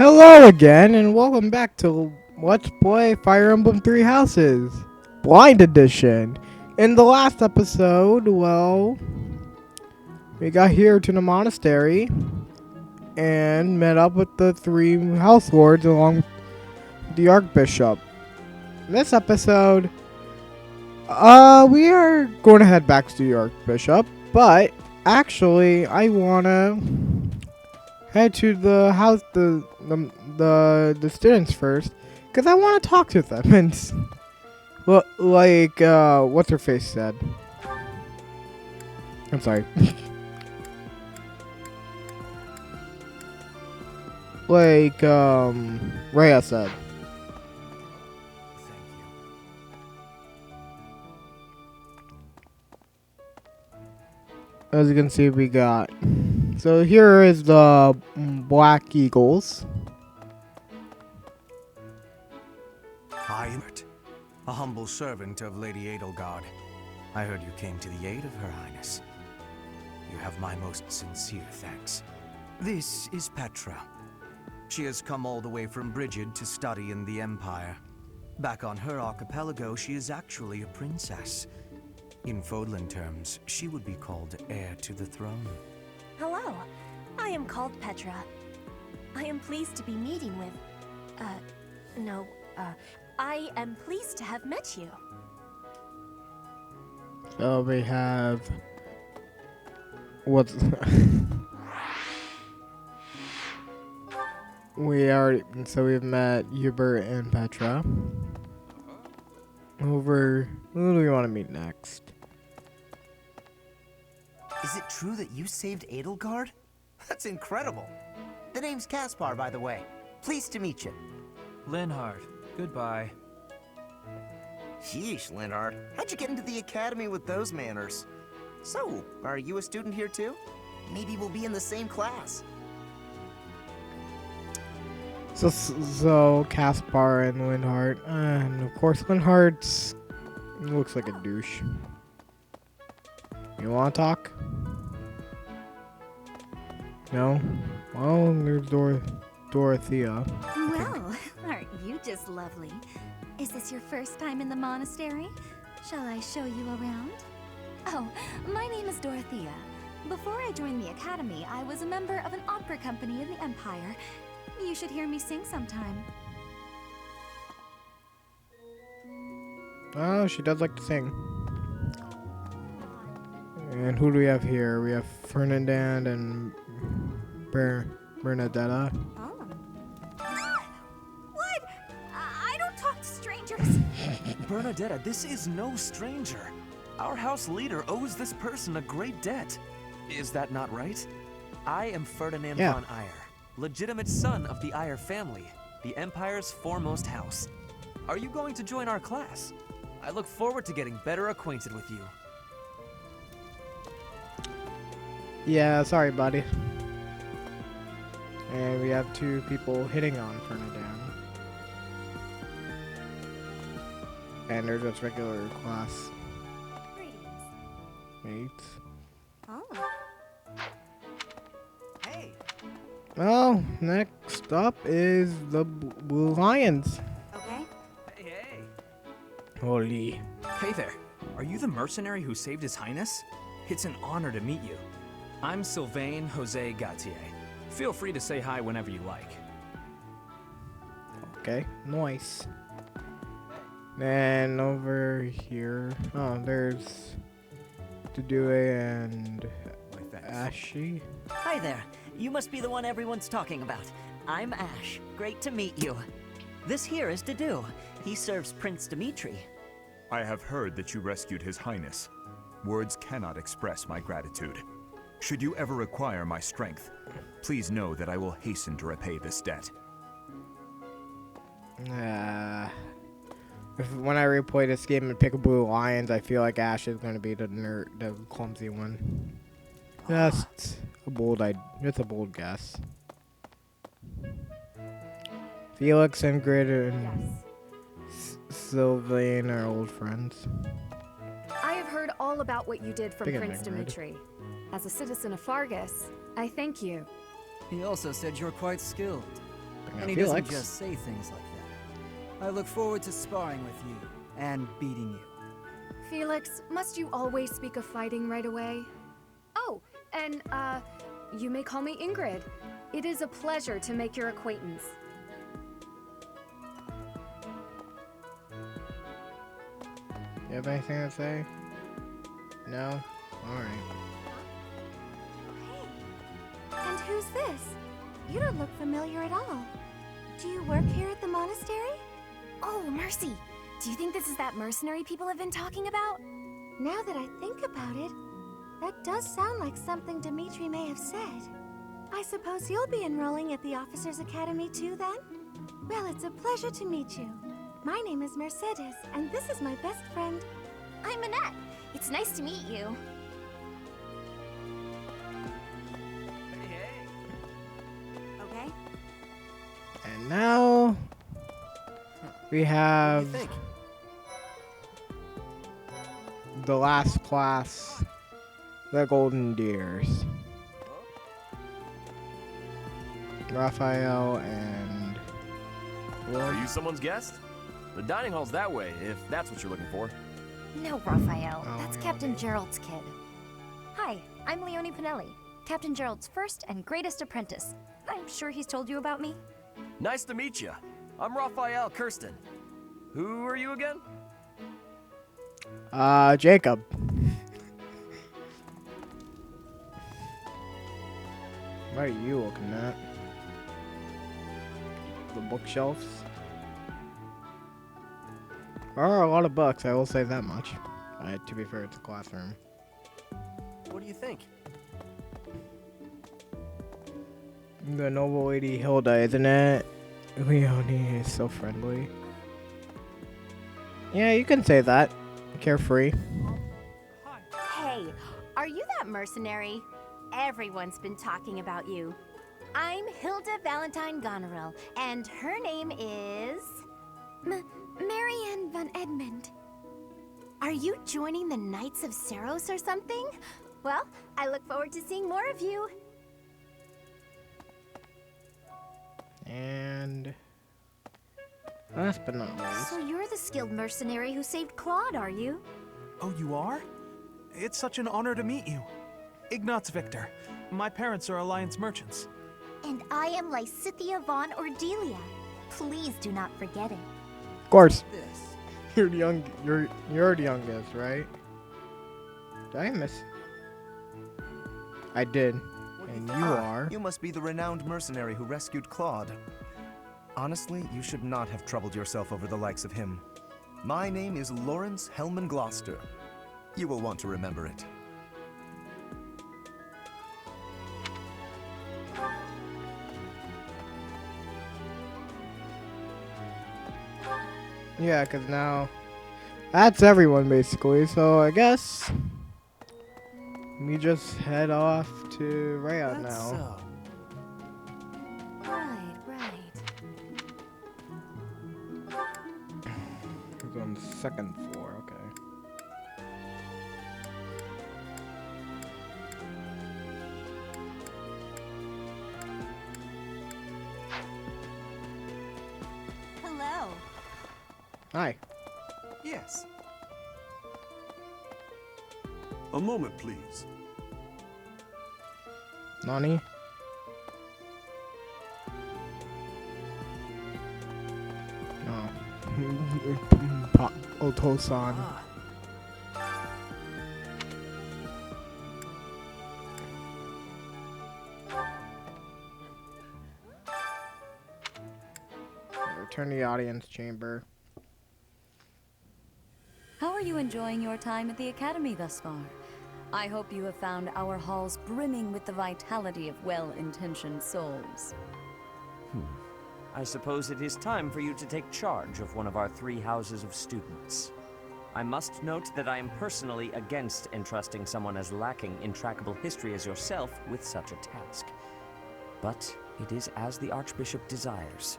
Hello again, and welcome back to Let's Play Fire Emblem Three Houses, Blind Edition. In the last episode, well, we got here to the monastery and met up with the three house lords along with the archbishop. This episode, we are going to head back to the archbishop, but actually, I wanna head to the house, the students first, because I want to talk to them and what's her face said. I'm sorry. Rhea said. As you can see, we got. So here is the Black Eagles. I am a humble servant of Lady Edelgard. I heard you came to the aid of Her Highness. You have my most sincere thanks. This is Petra. She has come all the way from Brigid to study in the Empire. Back on her archipelago, she is actually a princess. In Fodlan terms, she would be called heir to the throne. Hello, I am called Petra. I am pleased to be meeting with... I am pleased to have met you. So we have... What's... So we've met Hubert and Petra. Who do we want to meet next? Is it true that you saved Edelgard? That's incredible. The name's Caspar, by the way. Pleased to meet you. Linhard, goodbye. Sheesh, Linhard. How'd you get into the academy with those manners? So, are you a student here too? Maybe we'll be in the same class. So Caspar and Linhard, and of course Linhard looks like a douche. You want to talk? No? Well, there's Dorothea. Well, aren't you just lovely? Is this your first time in the monastery? Shall I show you around? Oh, my name is Dorothea. Before I joined the academy, I was a member of an opera company in the Empire. You should hear me sing sometime. Oh, she does like to sing. And who do we have here? We have Ferdinand and Bernadetta. Oh. What? I don't talk to strangers. Bernadetta, this is no stranger. Our house leader owes this person a great debt. Is that not right? I am Ferdinand von Eyre, legitimate son of the Eyre family, the Empire's foremost house. Are you going to join our class? I look forward to getting better acquainted with you. Yeah, sorry, buddy. And we have two people hitting on Ferdinand. And there's just regular class mates. Oh. Hey! Well, next up is the Blue Lions. Okay. Hey. Holy. Hey there. Are you the mercenary who saved His Highness? It's an honor to meet you. I'm Sylvain Jose Gautier. Feel free to say hi whenever you like. Okay, nice. Then over here, there's Dudue and Ashy. Hi there. You must be the one everyone's talking about. I'm Ash. Great to meet you. This here is Dedu. He serves Prince Dimitri. I have heard that you rescued His Highness. Words cannot express my gratitude. Should you ever require my strength, please know that I will hasten to repay this debt. When I replay this game and pick a Blue Lions, I feel like Ash is going to be the clumsy one. That's a bold guess. Felix and Grid and Sylvain are old friends. I have heard all about what you did from Big Prince thing, right? Dimitri. As a citizen of Fargus, I thank you. He also said you're quite skilled. Bring out And he doesn't Felix. just say things like that. I look forward to sparring with you and beating you. Felix, must you always speak of fighting right away? Oh, and, you may call me Ingrid. It is a pleasure to make your acquaintance. You have anything to say? No? Alright. And who's this? You don't look familiar at all. Do you work here at the monastery? Oh, mercy! Do you think this is that mercenary people have been talking about? Now that I think about it, that does sound like something Dimitri may have said. I suppose you'll be enrolling at the Officers' Academy too, then? Well, it's a pleasure to meet you. My name is Mercedes, and this is my best friend. I'm Annette. It's nice to meet you. Okay. And now we have What do you think? the last class, the Golden Deers. Raphael and Are you someone's guest? The dining hall's that way, if that's what you're looking for. No, Raphael. Oh, That's Leone. Captain Gerald's kid. Hi, I'm Leone Pinelli, Captain Gerald's first and greatest apprentice. I'm sure he's told you about me. Nice to meet you. I'm Raphael Kirsten. Who are you again? Jacob. What are you looking at? The bookshelves. There are a lot of books, I will say that much. To be fair, it's a classroom. What do you think? The noble lady Hilda, isn't it? Leone is so friendly. Yeah, you can say that. Carefree. Hey, are you that mercenary? Everyone's been talking about you. I'm Hilda Valentine Goneril, and her name is... Marianne von Edmund. Are you joining the Knights of Saros or something? Well, I look forward to seeing more of you. And last but not least, So you're the skilled mercenary who saved Claude, are you? Oh, you are? It's such an honor to meet you. Ignatz Victor. My parents are Alliance merchants. And I am Lysithia von Ordelia. Please do not forget it. of course, This. you're the youngest, right? Did I miss? I did. And you are. You must be the renowned mercenary who rescued Claude. Honestly, you should not have troubled yourself over the likes of him. My name is Lawrence Hellman Gloucester. You will want to remember it. Yeah, because now that's everyone basically. So I guess we just head off to Rhea now. Right, right. It's on the second floor. Okay. Hello. Hi. Yes. A moment, please. Nani? No. Oto-san. Return to the audience chamber. How are you enjoying your time at the Academy thus far? I hope you have found our halls brimming with the vitality of well-intentioned souls. I suppose it is time for you to take charge of one of our 3 houses of students. I must note that I am personally against entrusting someone as lacking in trackable history as yourself with such a task. But it is as the Archbishop desires.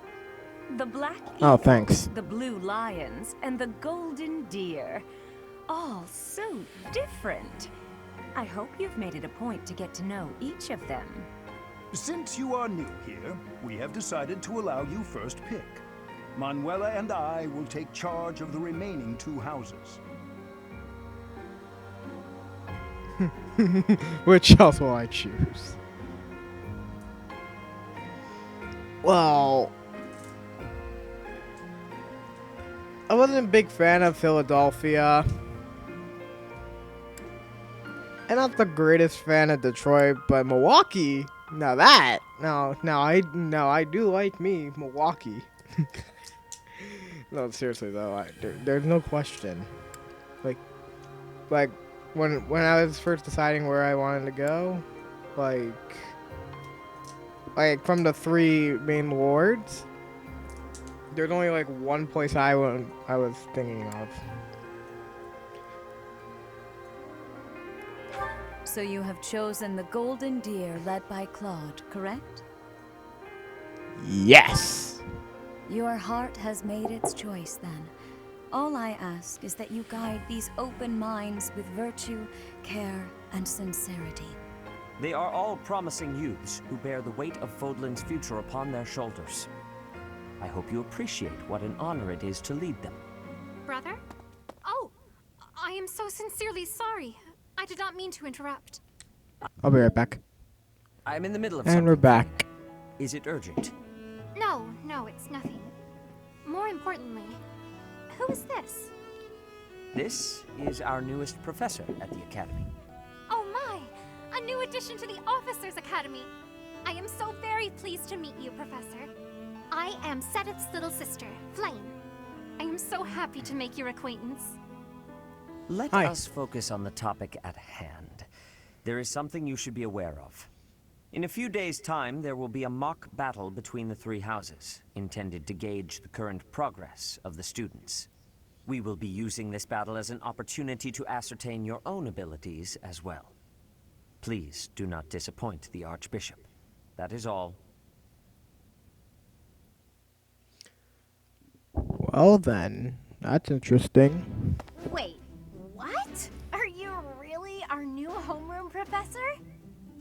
The black Oh, eagles, thanks. the blue lions, and the golden deer. All so different. I hope you've made it a point to get to know each of them. Since you are new here, we have decided to allow you first pick. Manuela and I will take charge of the remaining 2 houses. Which house will I choose? Well, I wasn't a big fan of Philadelphia. And not the greatest fan of Detroit, but Milwaukee. Now that, no, I do like me, Milwaukee. No, seriously though, there's no question. Like when I was first deciding where I wanted to go, like from the 3 main lords, there's only like one place I was thinking of. So you have chosen the Golden Deer led by Claude, correct? Yes. Your heart has made its choice then. All I ask is that you guide these open minds with virtue, care, and sincerity. They are all promising youths who bear the weight of Fodlan's future upon their shoulders. I hope you appreciate what an honor it is to lead them. Brother? Oh, I am so sincerely sorry. I did not mean to interrupt. I'll be right back. I'm in the middle of And something. we're back. Is it urgent? No, it's nothing. More importantly, who is this? This is our newest professor at the Academy. Oh my! A new addition to the Officers' Academy! I am so very pleased to meet you, Professor. I am Sedith's little sister, Flame. I am so happy to make your acquaintance. Let us focus on the topic at hand. There is something you should be aware of. In a few days' time, there will be a mock battle between the 3 houses, intended to gauge the current progress of the students. We will be using this battle as an opportunity to ascertain your own abilities as well. Please do not disappoint the Archbishop. That is all. Well then, that's interesting. Wait, what? Are you really our new homeroom professor?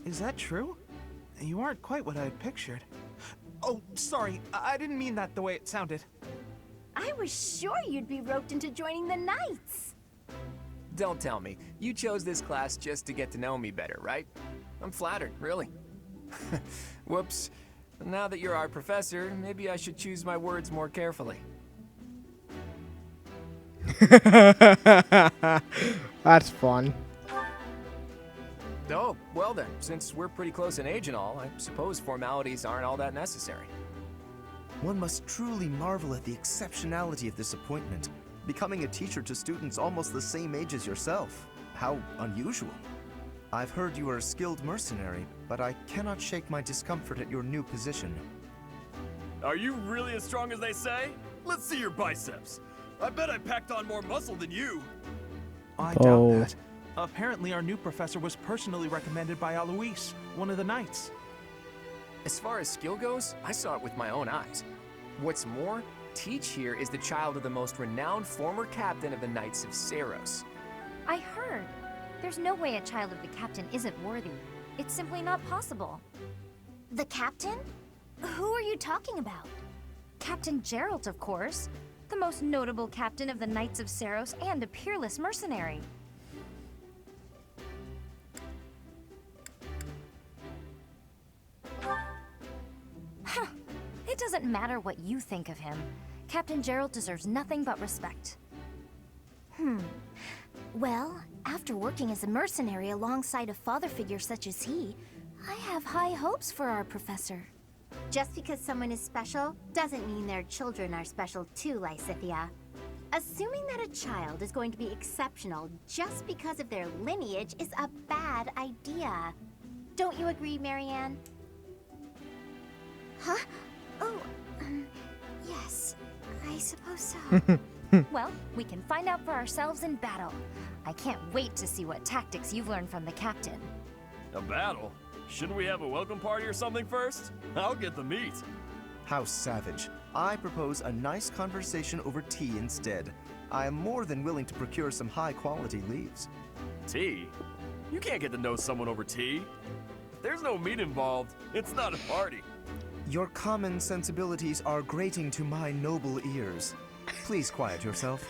Is that true? You aren't quite what I had pictured. Oh, sorry. I didn't mean that the way it sounded. I was sure you'd be roped into joining the Knights. Don't tell me. You chose this class just to get to know me better, right? I'm flattered, really. Whoops. Now that you're our professor, maybe I should choose my words more carefully. That's fun. Oh, well then, since we're pretty close in age and all, I suppose formalities aren't all that necessary. One must truly marvel at the exceptionality of this appointment. Becoming a teacher to students almost the same age as yourself. How unusual. I've heard you are a skilled mercenary, but I cannot shake my discomfort at your new position. Are you really as strong as they say? Let's see your biceps. I bet I packed on more muscle than you. I doubt that. Apparently our new professor was personally recommended by Alois, one of the Knights. As far as skill goes, I saw it with my own eyes. What's more, Teach here is the child of the most renowned former captain of the Knights of Seiros. I heard. There's no way a child of the captain isn't worthy. It's simply not possible. The captain? Who are you talking about? Captain Geralt, of course. The most notable captain of the Knights of Seiros and a peerless mercenary. Huh. It doesn't matter what you think of him. Captain Geralt deserves nothing but respect. Well, after working as a mercenary alongside a father figure such as he, I have high hopes for our professor. Just because someone is special doesn't mean their children are special too, Lysithia. Assuming that a child is going to be exceptional just because of their lineage is a bad idea. Don't you agree, Marianne? Huh? Oh, yes, I suppose so. Well, we can find out for ourselves in battle. I can't wait to see what tactics you've learned from the captain. A battle? Shouldn't we have a welcome party or something first? I'll get the meat. How savage. I propose a nice conversation over tea instead. I am more than willing to procure some high-quality leaves. Tea? You can't get to know someone over tea. There's no meat involved. It's not a party. Your common sensibilities are grating to my noble ears. Please quiet yourself.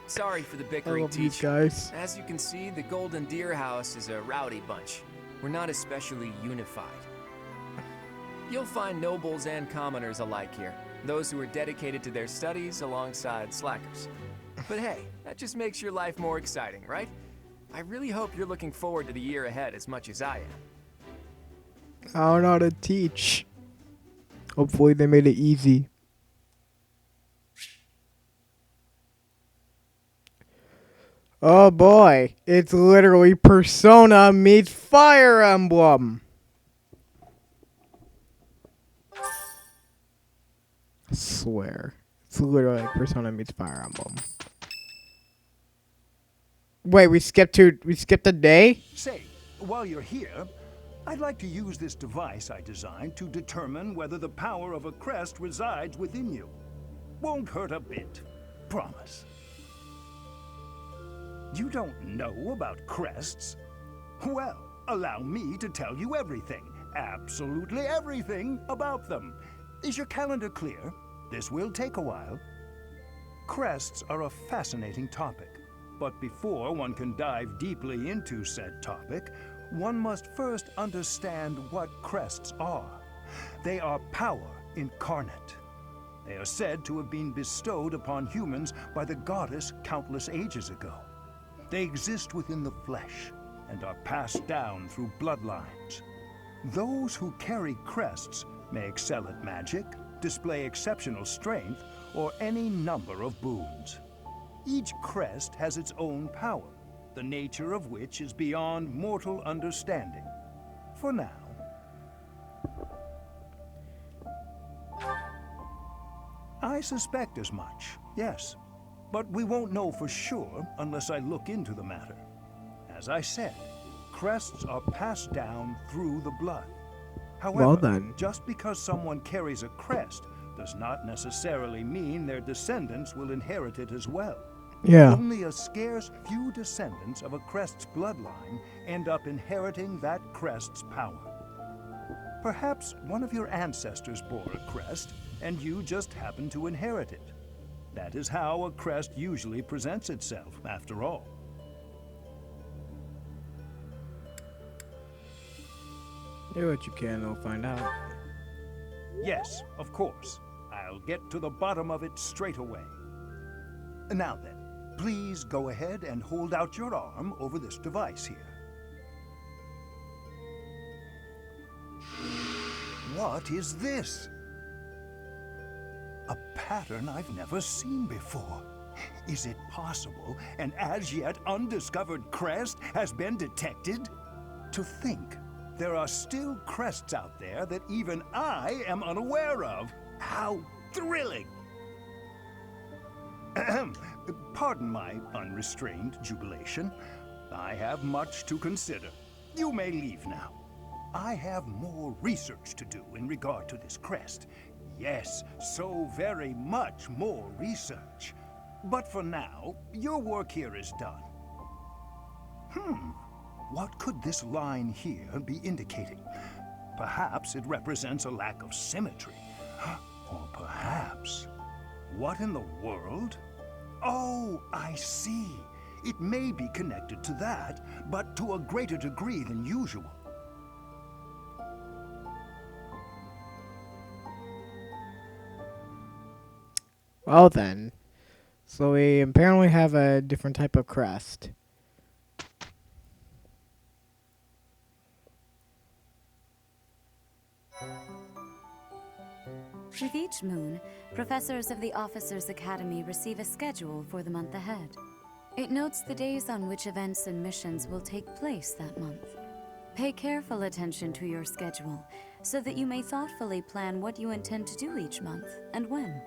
Sorry for the I bickering, love these Teach. guys. As you can see, the Golden Deer House is a rowdy bunch. We're not especially unified. You'll find nobles and commoners alike here. Those who are dedicated to their studies alongside slackers. But hey, that just makes your life more exciting, right? I really hope you're looking forward to the year ahead as much as I am. I don't know how to teach. Hopefully they made it easy. Oh boy, it's literally Persona meets Fire Emblem. I swear. It's literally like Persona meets Fire Emblem. Wait, we skipped a day? Say, while you're here, I'd like to use this device I designed to determine whether the power of a crest resides within you. Won't hurt a bit. Promise. You don't know about crests? Well, allow me to tell you everything, absolutely everything about them. Is your calendar clear? This will take a while. Crests are a fascinating topic, but before one can dive deeply into said topic, one must first understand what crests are. They are power incarnate. They are said to have been bestowed upon humans by the goddess countless ages ago. They exist within the flesh and are passed down through bloodlines. Those who carry crests may excel at magic, display exceptional strength, or any number of boons. Each crest has its own power, the nature of which is beyond mortal understanding. For now. I suspect as much, yes. But we won't know for sure unless I look into the matter. As I said, crests are passed down through the blood. However, Well then. just because someone carries a crest does not necessarily mean their descendants will inherit it as well. Yeah. Only a scarce few descendants of a crest's bloodline end up inheriting that crest's power. Perhaps one of your ancestors bore a crest, and you just happen to inherit it. That is how a crest usually presents itself, after all. Do what you can, they'll find out. Yes, of course. I'll get to the bottom of it straight away. Now then, please go ahead and hold out your arm over this device here. What is this? A pattern I've never seen before. Is it possible an as yet undiscovered crest has been detected? To think there are still crests out there that even I am unaware of. How thrilling! Pardon my unrestrained jubilation. I have much to consider. You may leave now. I have more research to do in regard to this crest. Yes, so very much more research. But for now, your work here is done. What could this line here be indicating? Perhaps it represents a lack of symmetry. Or perhaps... What in the world? Oh, I see. It may be connected to that, but to a greater degree than usual. Well then. So we apparently have a different type of crest. With each moon, professors of the Officers' Academy receive a schedule for the month ahead. It notes the days on which events and missions will take place that month. Pay careful attention to your schedule, so that you may thoughtfully plan what you intend to do each month and when.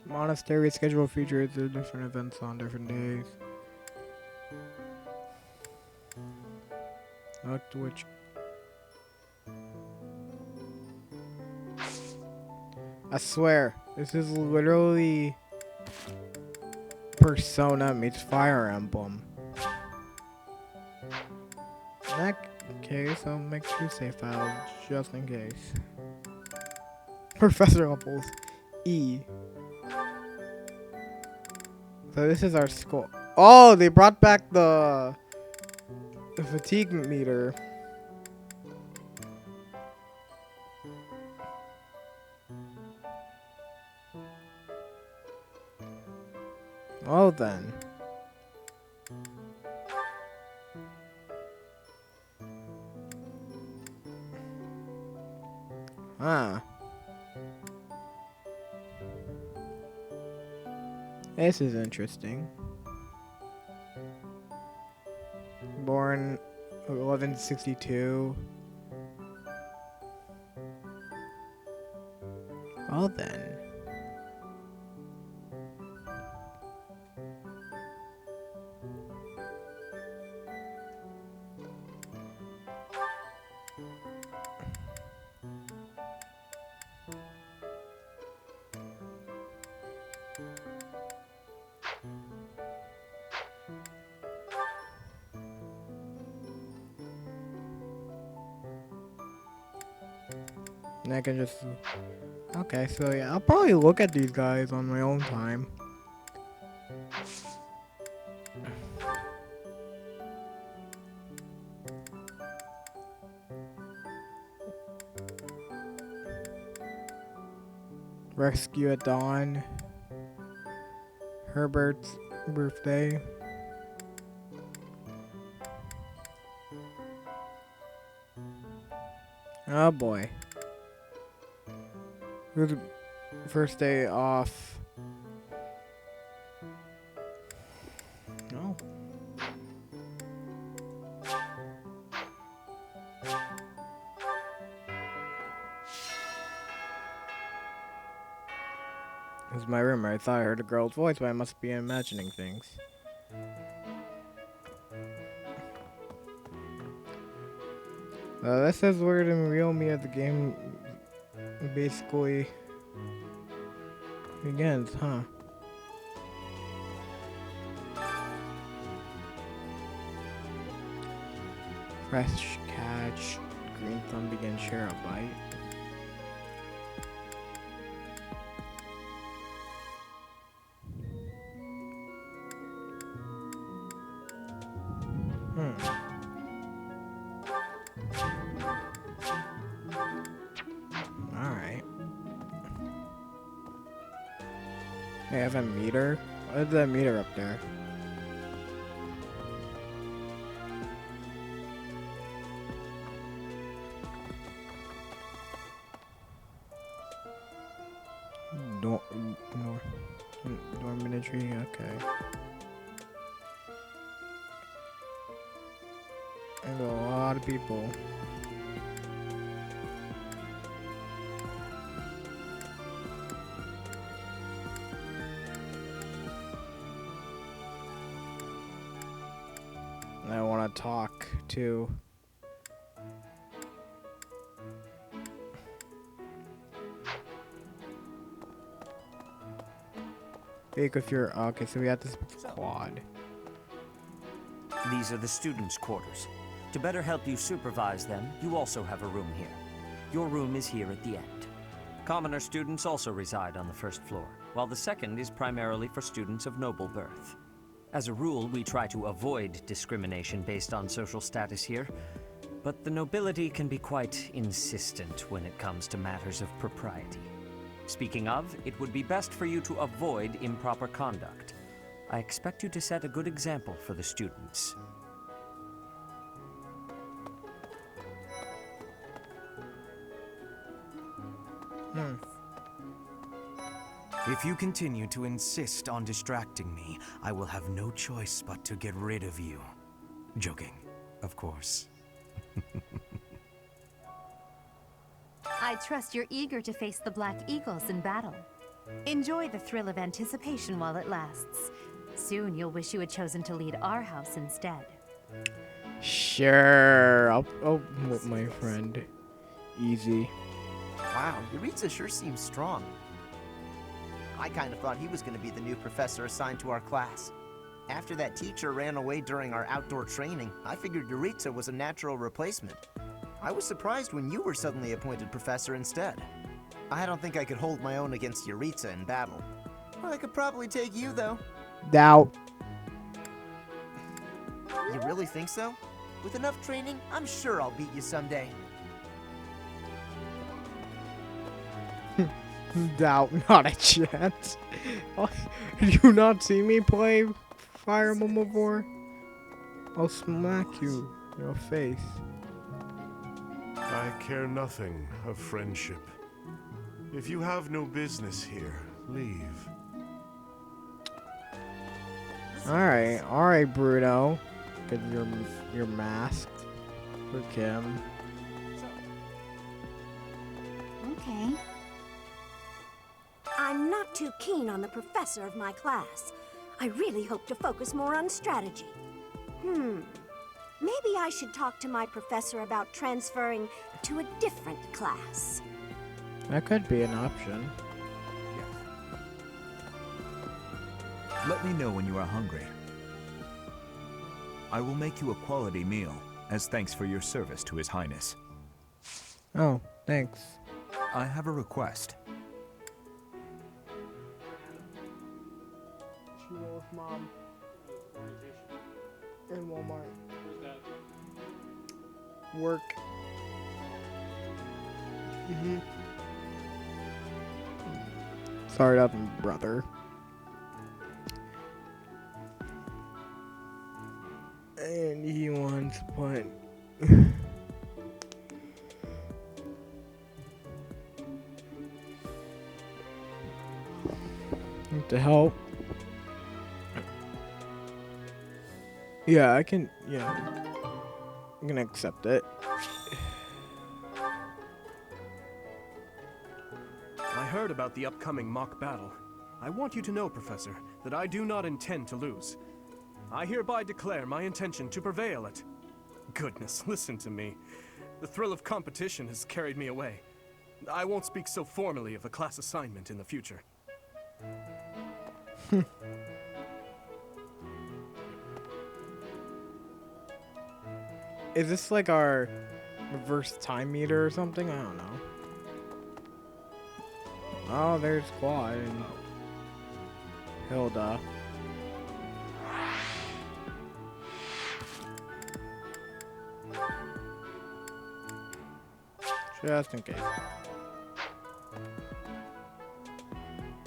Monastery schedule features the different events on different days. Which I swear, this is literally Persona meets Fire Emblem. In that case, I'll make 2 save files just in case. Professor Apples. E. So this is our school. Oh, they brought back the fatigue meter. Well then. Ah. This is interesting. Born 1162. Well then. And I can just... Okay, so yeah, I'll probably look at these guys on my own time. Rescue at dawn. Herbert's birthday. Oh boy. Who's first day off? No. This is my room. I thought I heard a girl's voice, but I must be imagining things. This is where the real me of the game basically begins, huh? Fresh catch. Green thumb begins share a bite. Alright. They have a meter? What is that meter up there? Dormitory, okay. There's a lot of people. I want to talk to. Speak with your. Okay, so we have this quad. These are the students' quarters. To better help you supervise them, you also have a room here. Your room is here at the end. Commoner students also reside on the first floor, while the second is primarily for students of noble birth. As a rule, we try to avoid discrimination based on social status here, but the nobility can be quite insistent when it comes to matters of propriety. Speaking of, it would be best for you to avoid improper conduct. I expect you to set a good example for the students. If you continue to insist on distracting me, I will have no choice but to get rid of you. Joking, of course. I trust you're eager to face the Black Eagles in battle. Enjoy the thrill of anticipation while it lasts. Soon you'll wish you had chosen to lead our house instead. Sure, I'll whoop my friend. Easy. Wow, Yuritsa sure seems strong. I kind of thought he was going to be the new professor assigned to our class. After that teacher ran away during our outdoor training, I figured Yuritsa was a natural replacement. I was surprised when you were suddenly appointed professor instead. I don't think I could hold my own against Yuritsa in battle. I could probably take you, though. Doubt. You really think so? With enough training, I'm sure I'll beat you someday. Doubt, not a chance. Did you not see me play Fire Emblem before? I'll smack you in your face. I care nothing of friendship. If you have no business here, leave. Alright, Bruno. Cause you're masked for Kim. Okay. I'm not too keen on the professor of my class. I really hope to focus more on strategy. Maybe I should talk to my professor about transferring to a different class. That could be an option. Let me know when you are hungry. I will make you a quality meal, as thanks for your service to His Highness. Oh, thanks. I have a request. She with Mom. In Walmart. Work. Sorry about my brother. And he wants to put to help. Yeah, I can. Yeah, I'm gonna accept it. I heard about the upcoming mock battle. I want you to know, Professor, that I do not intend to lose. I hereby declare my intention to prevail at... Goodness, listen to me. The thrill of competition has carried me away. I won't speak so formally of a class assignment in the future. Is this like our reverse time meter or something? I don't know. Oh, there's Quad and Hilda. Just in case.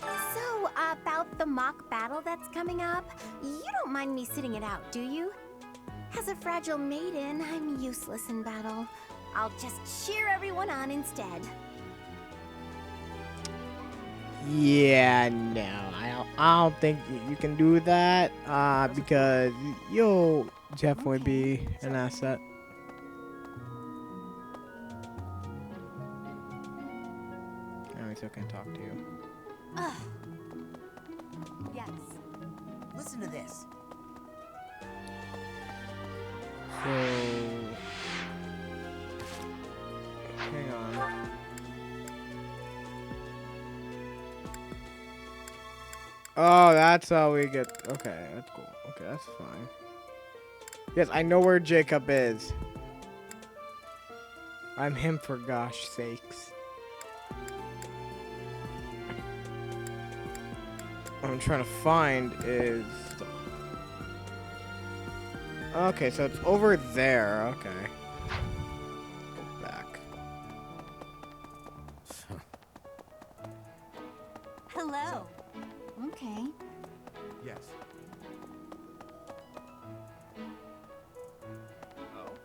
So, about the mock battle that's coming up, you don't mind me sitting it out, do you? As a fragile maiden, I'm useless in battle. I'll just cheer everyone on instead. Yeah, no, I don't think you can do that. Because you'll definitely be an asset. I still can't talk to you. Yes. Listen to this. So, hang on. Oh, that's how we get. Okay, that's cool. Okay, that's fine. Yes, I know where Jacob is. I'm him for gosh sakes. What I'm trying to find is... Okay, so it's over there. Okay. Go back. Hello. Okay. Yes.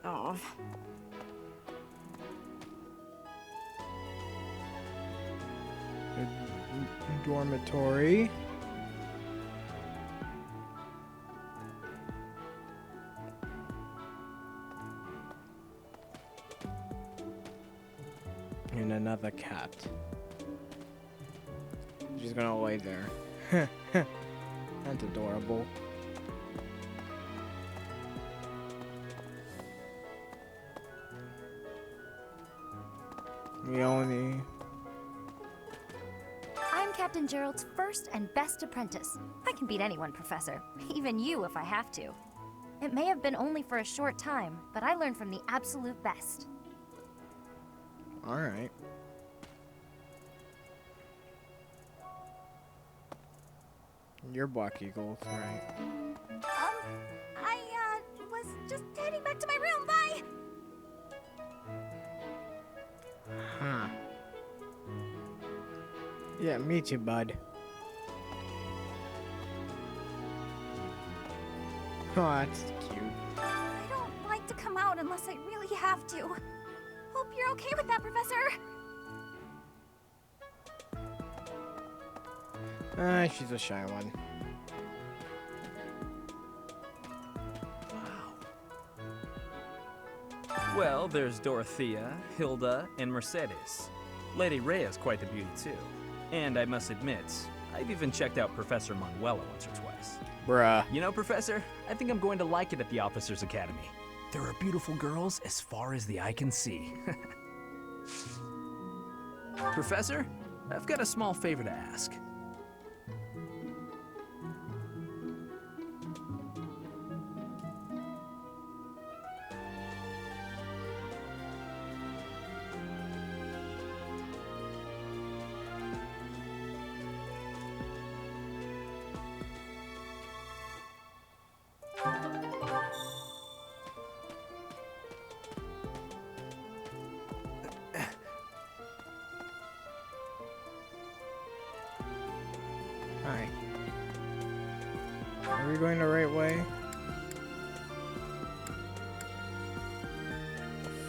Oh. Dormitory. And another cat. She's gonna lay there. That's adorable. We only Captain Gerald's first and best apprentice. I can beat anyone, Professor. Even you if I have to. It may have been only for a short time, but I learned from the absolute best. Alright. You're Black Eagles, right? I was just heading back to my room. Bye! Huh. Yeah, meet you, bud. Oh, that's cute. I don't like to come out unless I really have to. Hope you're okay with that, Professor. She's a shy one. Well, there's Dorothea, Hilda, and Mercedes. Lady Rhea's quite the beauty, too. And I must admit, I've even checked out Professor Manuela once or twice. Bruh. You know, Professor, I think I'm going to like it at the Officers Academy. There are beautiful girls as far as the eye can see. Professor, I've got a small favor to ask. Hi. Are we going the right way?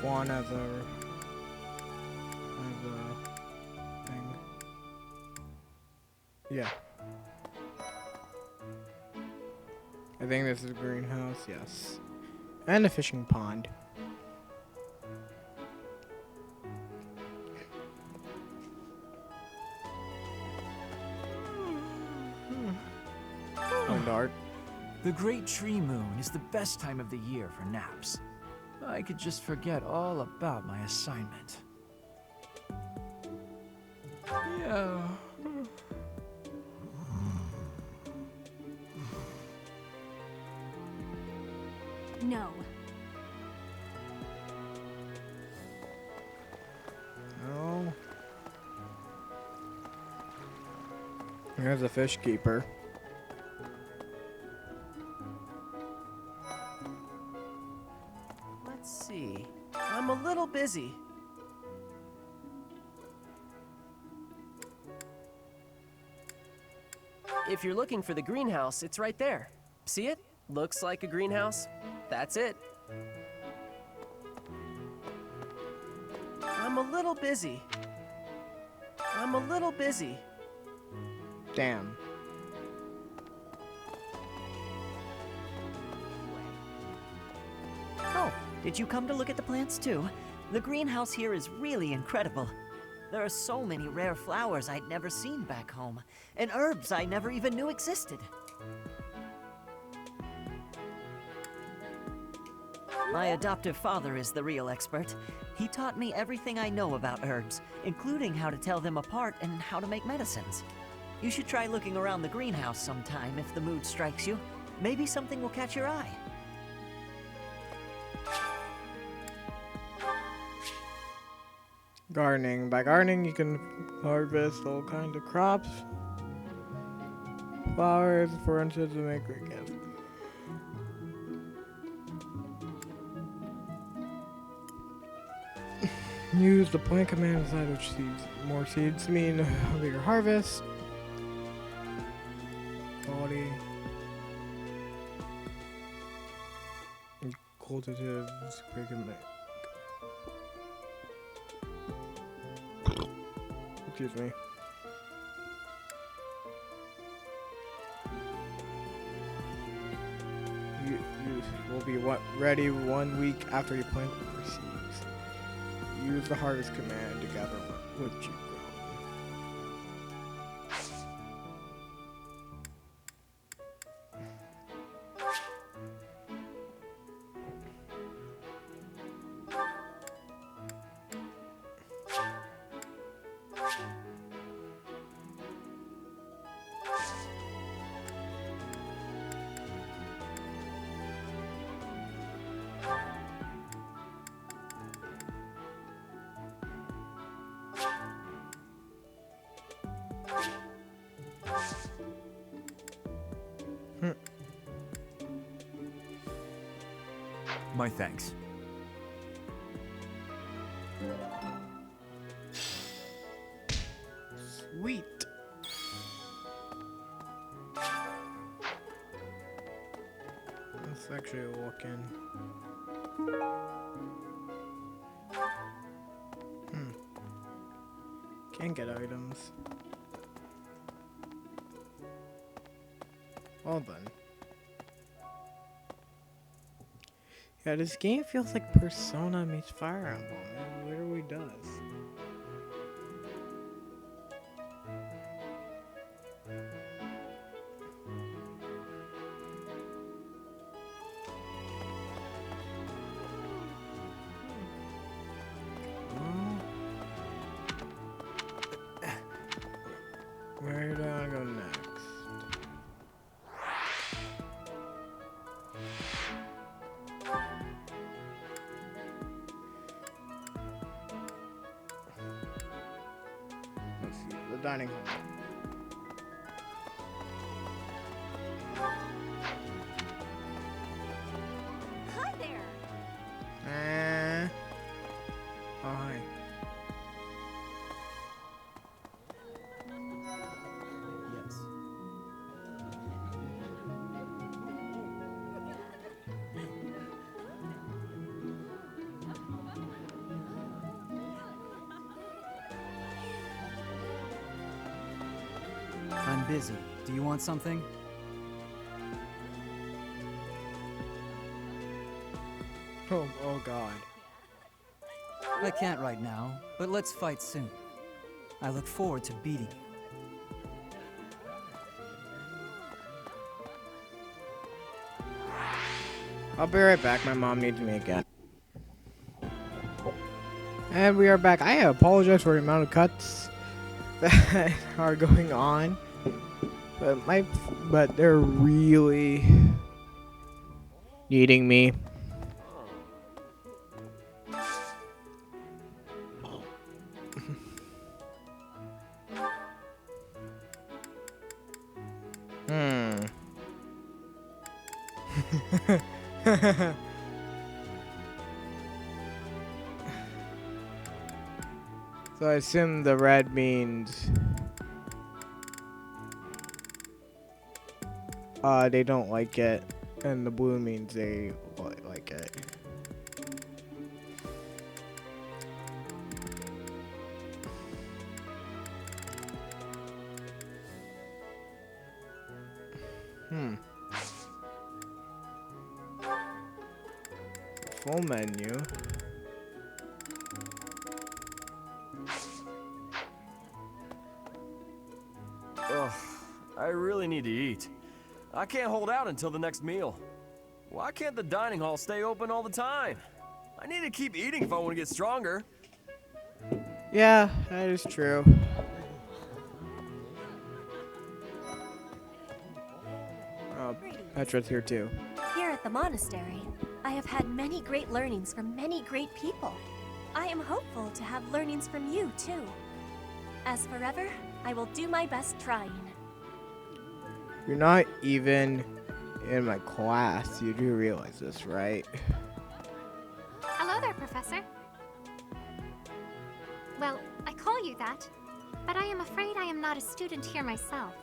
Fawn as a thing. Yeah. I think this is a greenhouse, yes. And a fishing pond. Oh, dark. The Great Tree Moon is the best time of the year for naps. I could just forget all about my assignment. Yeah. No. Oh. Here's a fish keeper. Let's see. I'm a little busy. If you're looking for the greenhouse, it's right there. See it? Looks like a greenhouse. That's it. I'm a little busy. I'm a little busy. Damn. Oh, did you come to look at the plants too? The greenhouse here is really incredible. There are so many rare flowers I'd never seen back home, and herbs I never even knew existed. My adoptive father is the real expert. He taught me everything I know about herbs, including how to tell them apart and how to make medicines. You should try looking around the greenhouse sometime if the mood strikes you. Maybe something will catch your eye. Gardening. By gardening, you can harvest all kinds of crops, flowers, for instance, to make a gift. Use the plant command to decide which seeds. More seeds mean a bigger harvest. Quality. Cultivatives. Excuse me. Use will be ready 1 week after your plant receives. Use the harvest command to gather what you grow. My thanks. Sweet. Let's actually walk in. Can't get items. Well then. Yeah, this game feels like Persona meets Fire Emblem. It literally does. Where do I go next? Let's see, the dining hall. Hi there. Oh, hi. Yes. I'm busy. Do you want something? Oh God. I can't right now, but let's fight soon. I look forward to beating you. I'll be right back. My mom needs me again. And we are back. I apologize for the amount of cuts that are going on, but they're really needing me. So I assume the red means they don't like it, and the blue means they like it. Full menu. Ugh, I really need to eat. I can't hold out until the next meal. Why can't the dining hall stay open all the time? I need to keep eating if I want to get stronger. Yeah, that is true. Oh, Petra's here too. Here at the monastery, I have had many great learnings from many great people. I am hopeful to have learnings from you, too. As forever, I will do my best trying. You're not even in my class. You do realize this, right? Hello there, Professor. Well, I call you that, but I am afraid I am not a student here myself.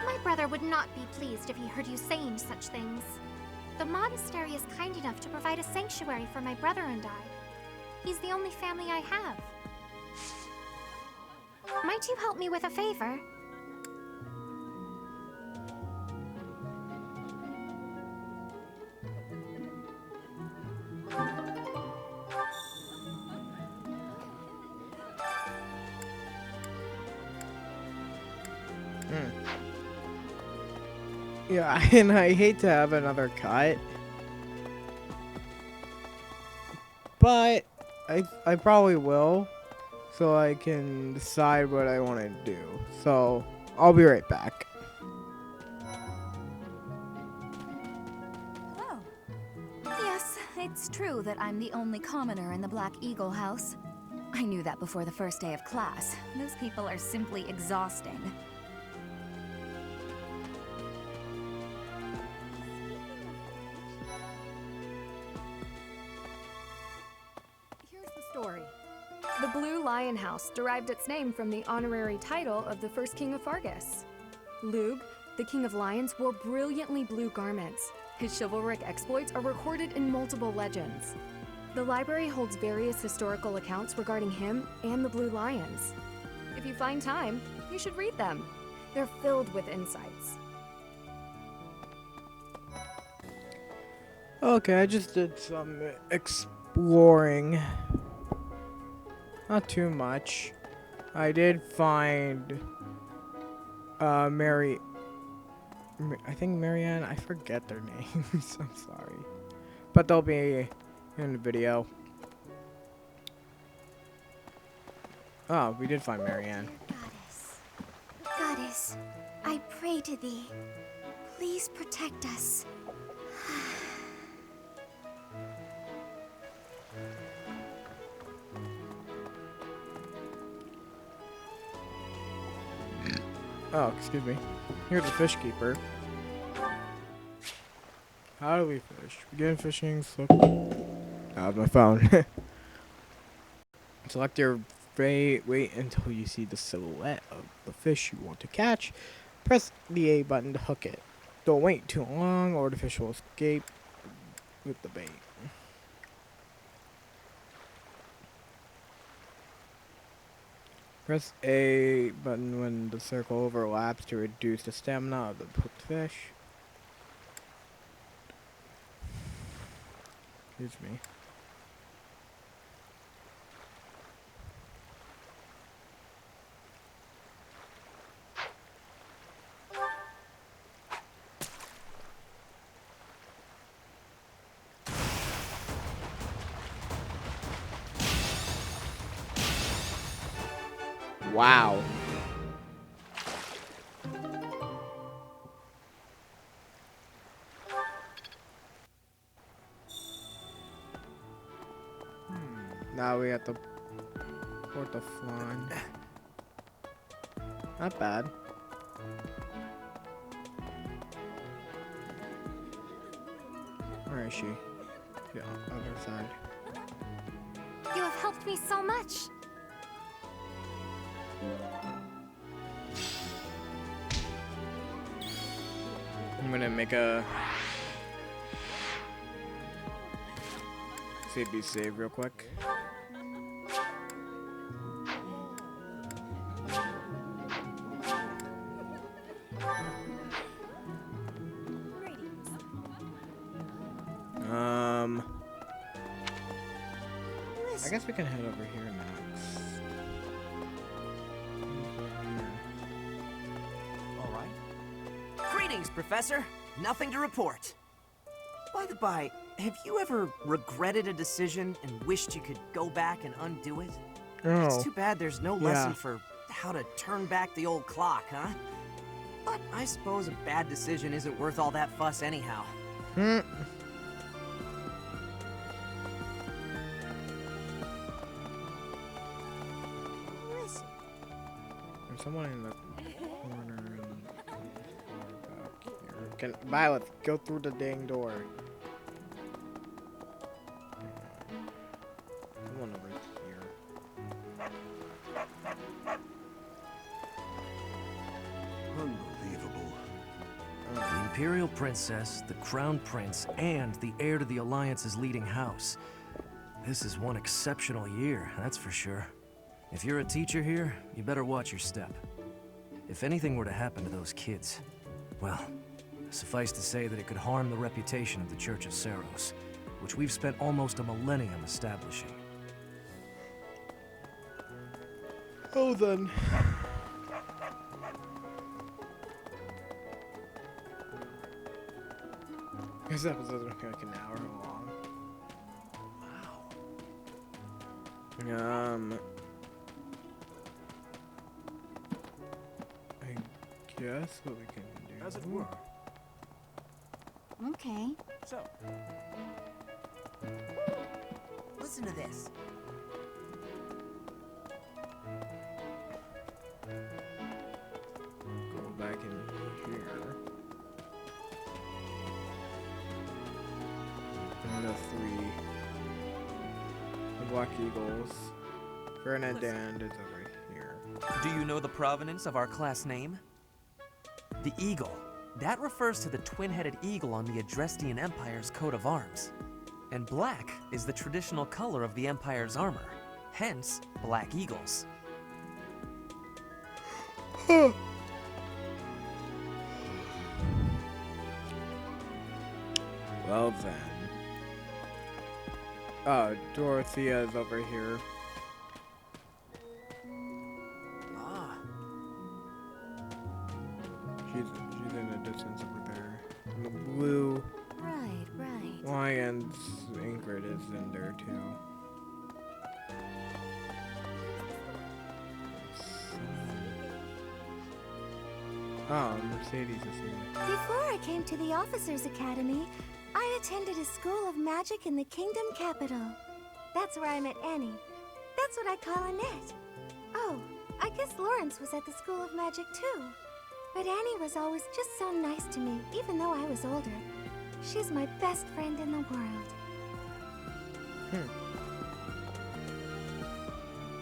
My brother would not be pleased if he heard you saying such things. The monastery is kind enough to provide a sanctuary for my brother and I. He's the only family I have. Might you help me with a favor? Yeah, and I hate to have another cut, but I probably will, so I can decide what I want to do. So I'll be right back. Yes, it's true that I'm the only commoner in the Black Eagle house. I knew that before the first day of class. Those people are simply exhausting. Here's the story. The Blue Lion House derived its name from the honorary title of the first king of Fargus. Lugh, the king of lions, wore brilliantly blue garments. His chivalric exploits are recorded in multiple legends. The library holds various historical accounts regarding him and the Blue Lions. If you find time, you should read them. They're filled with insights. Okay, I just did some exploring. Not too much. I did find I think Marianne, I forget their names. I'm sorry. But they'll be in the video. Oh, we did find Marianne. Goddess, I pray to thee. Please protect us. Oh, excuse me. Here's the fish keeper. How do we fish? Begin fishing. Out my phone. Select your bait. Wait until you see the silhouette of the fish you want to catch. Press the A button to hook it. Don't wait too long or the fish will escape with the bait. Press A button when the circle overlaps to reduce the stamina of the hooked fish. Excuse me. Wow. Now we have to port the flan. Not bad. Where is she? Yeah, other side. You have helped me so much. I'm gonna make a CB save real quick. I guess we can head over here next. All right. Greetings, Professor. Nothing to report. By the by, have you ever regretted a decision and wished you could go back and undo it? Oh. It's too bad there's no lesson for how to turn back the old clock, huh? But I suppose a bad decision isn't worth all that fuss anyhow. There's someone in the corner back here. Can Violet go through the dang door? Someone over here. Unbelievable. The Imperial Princess, the Crown Prince, and the heir to the Alliance's leading house. This is one exceptional year, that's for sure. If you're a teacher here, you better watch your step. If anything were to happen to those kids, well, suffice to say that it could harm the reputation of the Church of Seiros, which we've spent almost a millennium establishing. Oh, then. This episode's gonna be like an hour long. Wow. I guess what we can do. As it were. Okay. So, listen to this. the three. The Black Eagles. Ferdinand is over here. Do you know the provenance of our class name? The eagle. That refers to the twin-headed eagle on the Adrestian Empire's coat of arms. And black is the traditional color of the Empire's armor. Hence, Black Eagles. Well then. Dorothea is over here. Ah. She's in the distance over there. And the blue Right. lion's Ingrid is in there too. Mercedes is here. Before I came to the Officers Academy, I attended a school of magic in the kingdom capital. That's where I met Annie. That's what I call Annette. Oh, I guess Lawrence was at the School of Magic too. But Annie was always just so nice to me, even though I was older. She's my best friend in the world.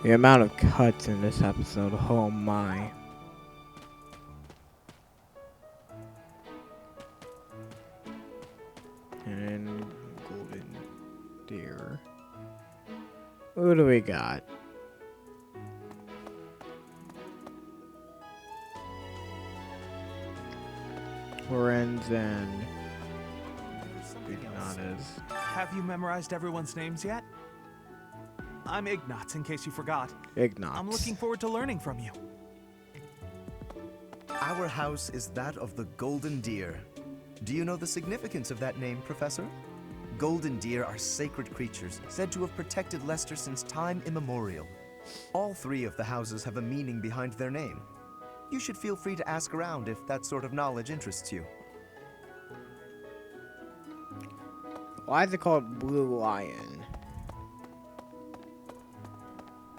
The amount of cuts in this episode, oh my. And golden deer. Who do we got? Lorenz and Ignatius. Have you memorized everyone's names yet? I'm Ignat, in case you forgot. Ignat. I'm looking forward to learning from you. Our house is that of the Golden Deer. Do you know the significance of that name, Professor? Golden deer are sacred creatures, said to have protected Leicester since time immemorial. All three of the houses have a meaning behind their name. You should feel free to ask around if that sort of knowledge interests you. Why is it called Blue Lion?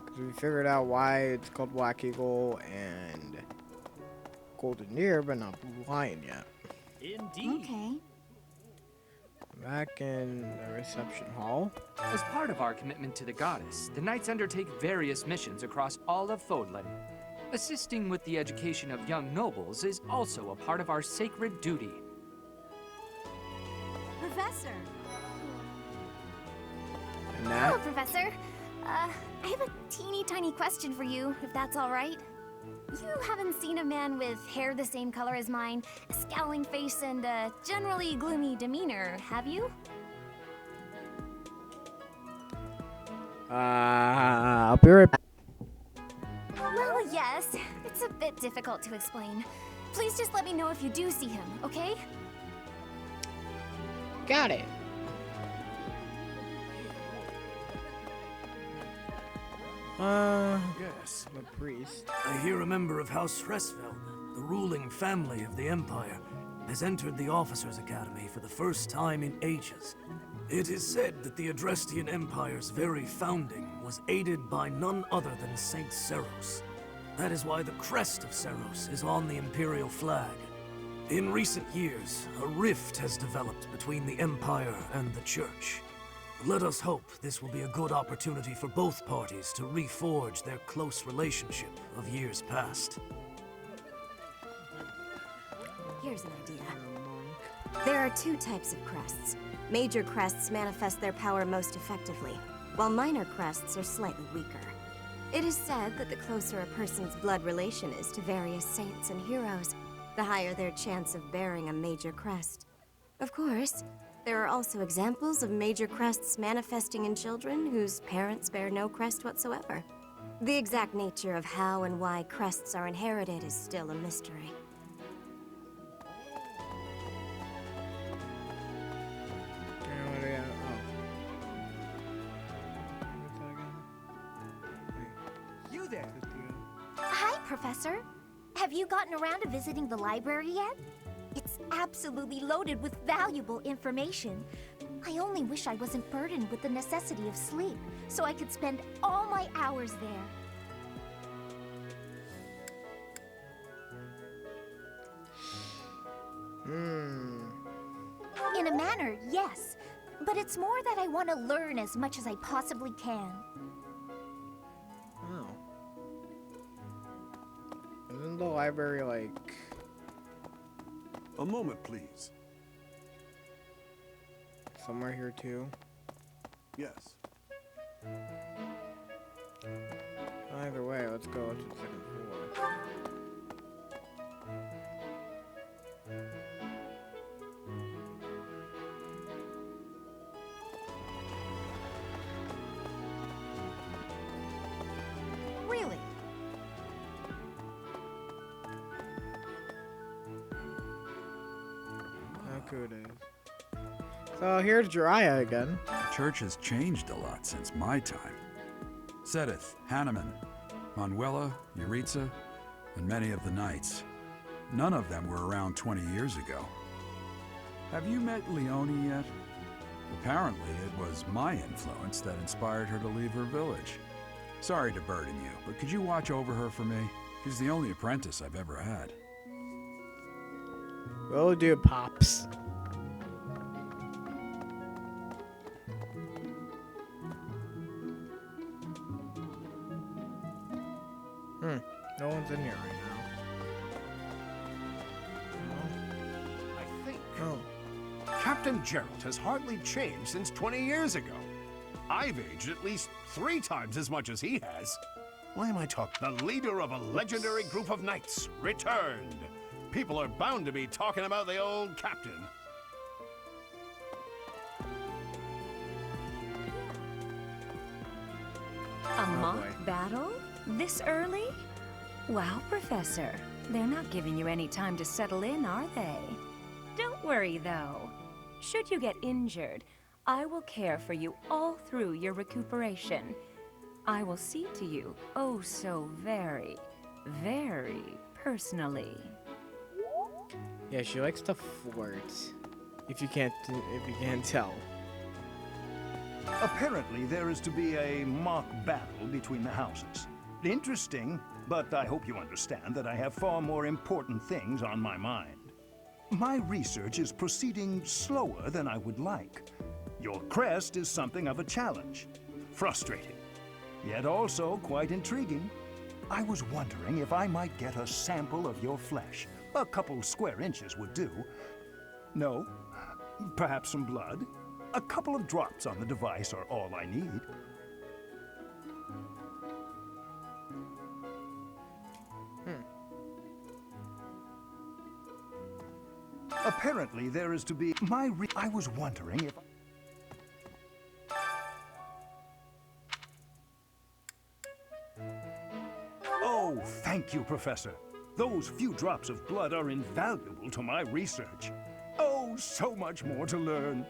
Because we figured out why it's called Black Eagle and Golden Deer, but not Blue Lion yet. Indeed. Okay. Back in the reception hall. As part of our commitment to the goddess, the knights undertake various missions across all of Fodlan. Assisting with the education of young nobles is also a part of our sacred duty. Professor. And Hello, that, Professor. I have a teeny tiny question for you, if that's all right. You haven't seen a man with hair the same color as mine, a scowling face, and a generally gloomy demeanor, have you? I'll be right back. Well, yes. It's a bit difficult to explain. Please just let me know if you do see him, okay? Got it. Yes. I'm a priest. I hear a member of House Fresfeld, the ruling family of the Empire, has entered the Officers' Academy for the first time in ages. It is said that the Adrestian Empire's very founding was aided by none other than Saint Seros. That is why the crest of Seros is on the Imperial flag. In recent years, a rift has developed between the Empire and the Church. Let us hope this will be a good opportunity for both parties to reforge their close relationship of years past. Here's an idea. There are two types of crests. Major crests manifest their power most effectively, while minor crests are slightly weaker. It is said that the closer a person's blood relation is to various saints and heroes, the higher their chance of bearing a major crest. Of course, there are also examples of major crests manifesting in children whose parents bear no crest whatsoever. The exact nature of how and why crests are inherited is still a mystery. You there? Hi, Professor. Have you gotten around to visiting the library yet? It's absolutely loaded with valuable information. I only wish I wasn't burdened with the necessity of sleep, so I could spend all my hours there. In a manner, yes. But it's more that I want to learn as much as I possibly can. Oh. Isn't the library like... A moment, please. somewhere here too? Yes. Either way, let's go to the second floor. Really? How cool it is. So here's Jiraiya again. The church has changed a lot since my time. Sedith, Hanneman, Manuela, Yuritsa, and many of the knights. None of them were around 20 years ago. Have you met Leonie yet? Apparently, it was my influence that inspired her to leave her village. Sorry to burden you, but could you watch over her for me? She's the only apprentice I've ever had. Will do, Pops. No one's in here right now. I think. Oh. Captain Gerald has hardly changed since 20 years ago. I've aged at least 3 times as much as he has. Why am I talking? The leader of a legendary group of knights returned. People are bound to be talking about the old captain. A mock battle? This early? Wow, Professor. They're not giving you any time to settle in, are they? Don't worry, though. Should you get injured, I will care for you all through your recuperation. I will see to you, oh so very, very personally. Yeah, she likes to flirt. If you can't tell. Apparently, there is to be a mock battle between the houses. Interesting, but I hope you understand that I have far more important things on my mind. My research is proceeding slower than I would like. Your crest is something of a challenge. Frustrating, yet also quite intriguing. I was wondering if I might get a sample of your flesh. A couple square inches would do. No? Perhaps some blood? A couple of drops on the device are all I need. Apparently, there is to be I was wondering if... Oh, thank you, Professor. Those few drops of blood are invaluable to my research. Oh, so much more to learn.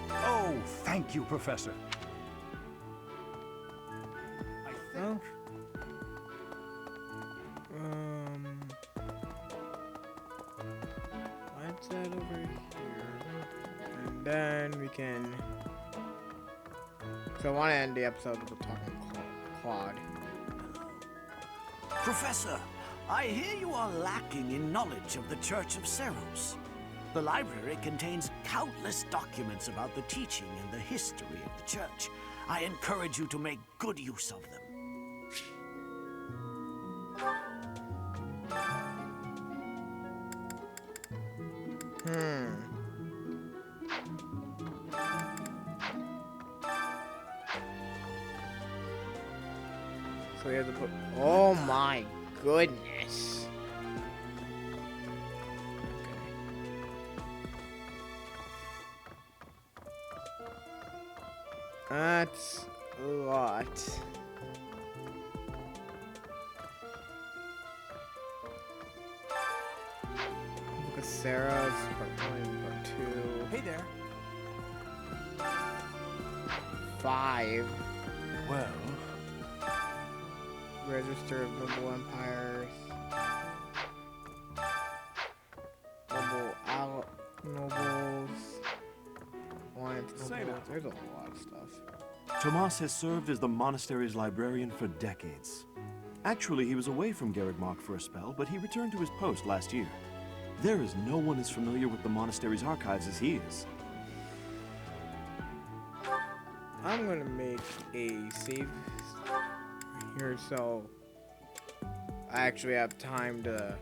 Oh, thank you, Professor. What's that over here? And then we can... So I want to end the episode with talking Claude. Professor, I hear you are lacking in knowledge of the Church of Ceros. The library contains countless documents about the teaching and the history of the Church. I encourage you to make good use of them. So we have to put... Oh my goodness. That's a lot. Look at Sarah's part 1, part 2. Hey there. 5. Well... Register of Noble Empires. Nobles. Alliance Nobles. There's a lot of stuff. Tomas has served as the monastery's librarian for decades. Actually, he was away from Garreg for a spell, but he returned to his post last year. There is no one as familiar with the monastery's archives as he is. I'm gonna make a save here so I actually have time to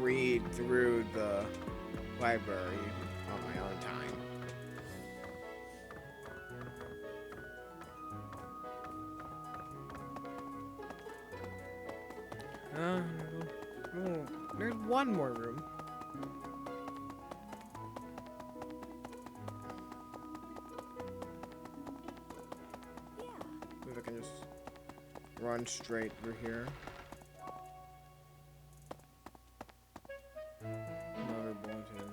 read through the library on my own time. There's one more room. If I can just run straight through here. Another bulletin.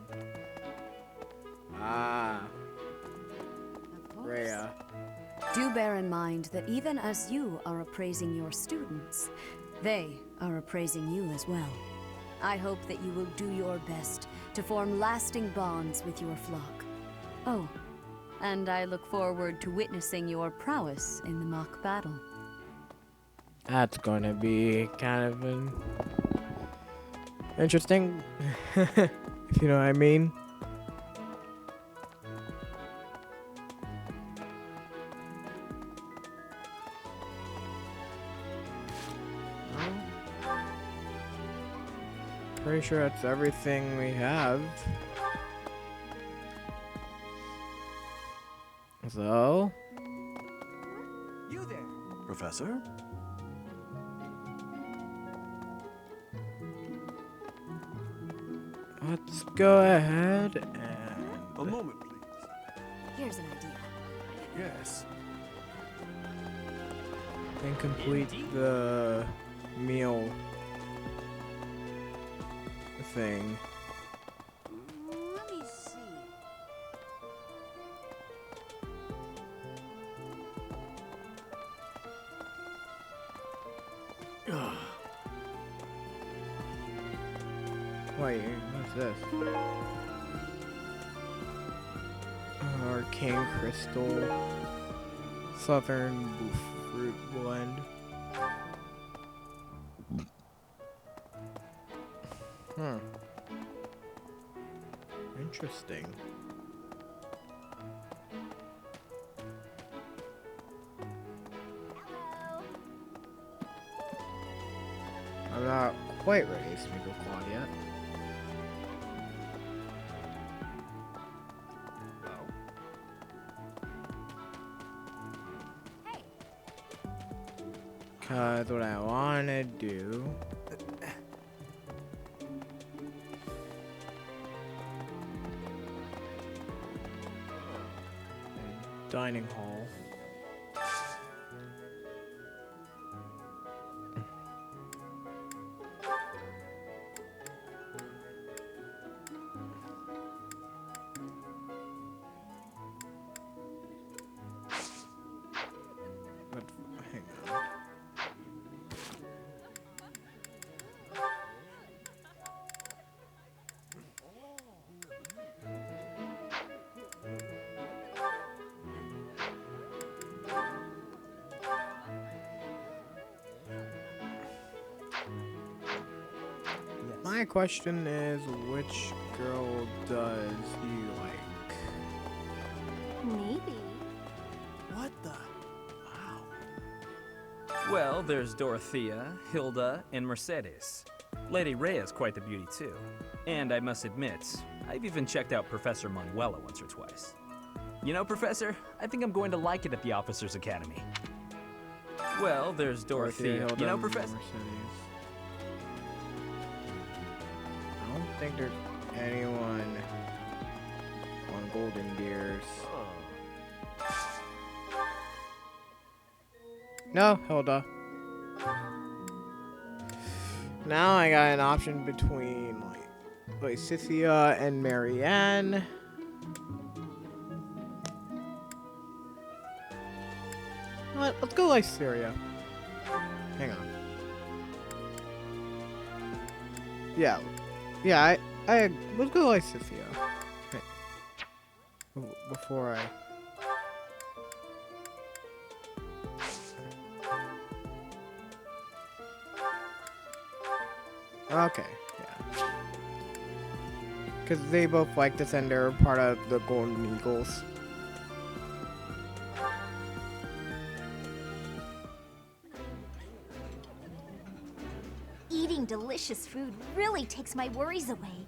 Ah. Rhea. Do bear in mind that even as you are appraising your students, they are appraising you as well. I hope that you will do your best to form lasting bonds with your flock. Oh, and I look forward to witnessing your prowess in the mock battle. That's gonna be kind of an interesting, if you know what I mean. Pretty sure that's everything we have. So, You there, Professor? let's go ahead and... A moment, please. Here's an idea. Yes. and complete the meal thing. Let me see. Wait, what's this? Arcane Crystal. Southern Fruit Blend. Interesting. I'm not quite ready to speak with Claude yet. Cause what I wanna do dining hall. But hang on. My question is, which girl does he like? Maybe. What the? Well, there's Dorothea, Hilda, and Mercedes. Lady Rhea's quite the beauty, too. And I must admit, I've even checked out Professor Manuela once or twice. You know, Professor, I think I'm going to like it at the Officers' Academy. Well, there's Dorothea. Hilda, You know, Professor? Mercedes. I don't think there's anyone on Golden Deers. No, Hilda. Now I got an option between like Cynthia and Marianne. What? Let's go Lyceria. Hang on. Yeah, let's go Lyceria. Okay. Before I Okay, yeah. Because they both like to send their part of the Golden Eagles. Eating delicious food really takes my worries away.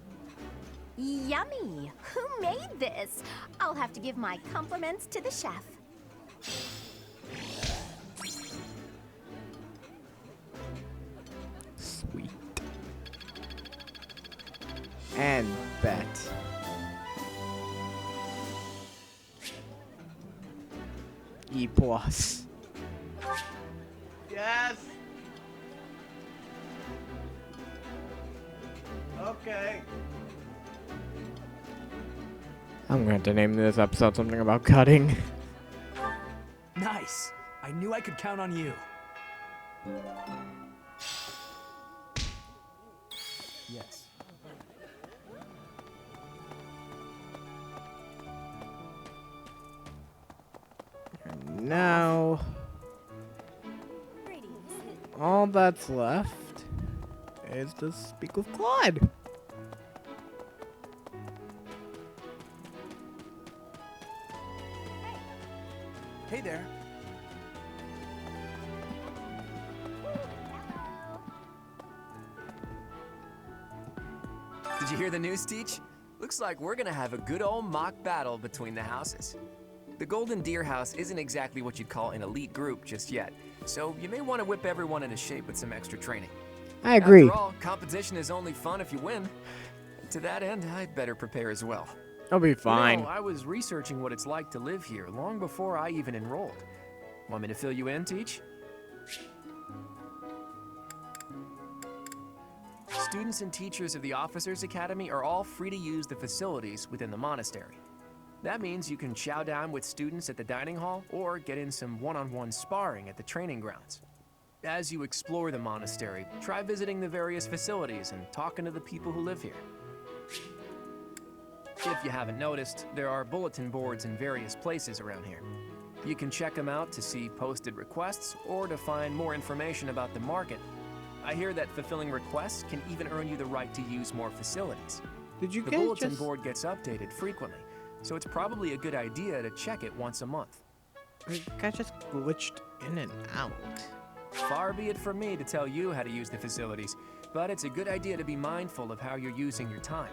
Yummy! Who made this? I'll have to give my compliments to the chef. Sweet. And bet. E plus. Yes! Okay. I'm going to name this episode something about cutting. Nice. I knew I could count on you. Yes. And now, all that's left is to speak with Claude. Hey there. Did you hear the news, Teach? Looks like we're gonna have a good old mock battle between the houses. The Golden Deer House isn't exactly what you'd call an elite group just yet, so you may want to whip everyone into shape with some extra training. I agree. After all, competition is only fun if you win. To that end, I'd better prepare as well. I'll be fine. You know, I was researching what it's like to live here long before I even enrolled. Want me to fill you in, Teach? Students and teachers of the Officers Academy are all free to use the facilities within the monastery. That means you can chow down with students at the dining hall or get in some one-on-one sparring at the training grounds. As you explore the monastery, try visiting the various facilities and talking to the people who live here. If you haven't noticed, there are bulletin boards in various places around here. You can check them out to see posted requests or to find more information about the market. I hear that fulfilling requests can even earn you the right to use more facilities. Did you The guys bulletin just... board gets updated frequently, so it's probably a good idea to check it once a month. You guys just glitched in and out. Far be it from me to tell you how to use the facilities, but it's a good idea to be mindful of how you're using your time.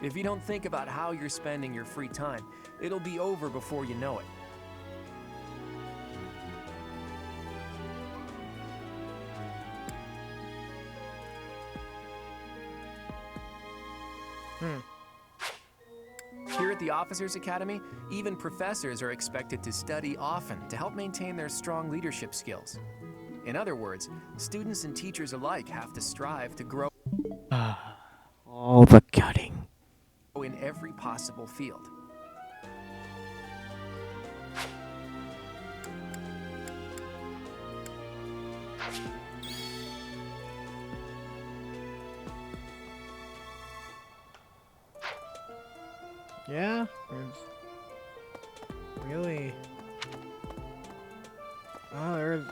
If you don't think about how you're spending your free time, it'll be over before you know it. Here at the Officers Academy, even professors are expected to study often to help maintain their strong leadership skills. In other words, students and teachers alike have to strive to grow All the cutting. in every possible field. Yeah, there's really... Oh, there's...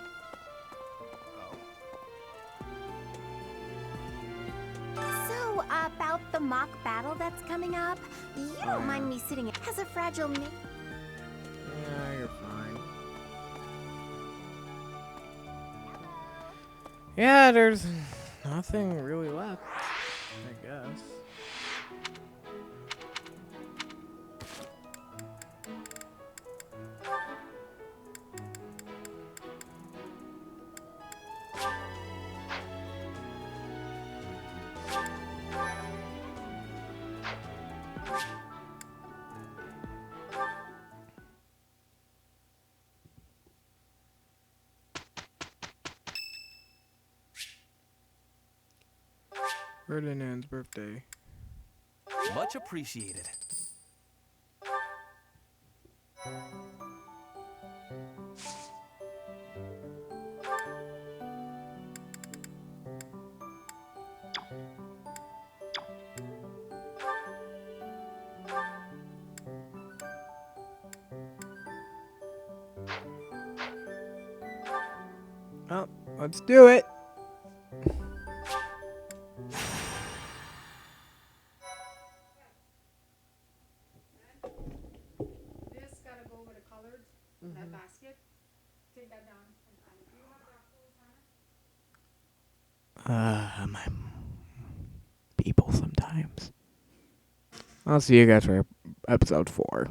So, about the mock battle that's coming up, you don't mind me sitting it has a fragile mate. Yeah, you're fine. Yeah, there's nothing really left, I guess. Ferdinand's birthday. Much appreciated. Oh, let's do it. My people sometimes. I'll see you guys for episode 4.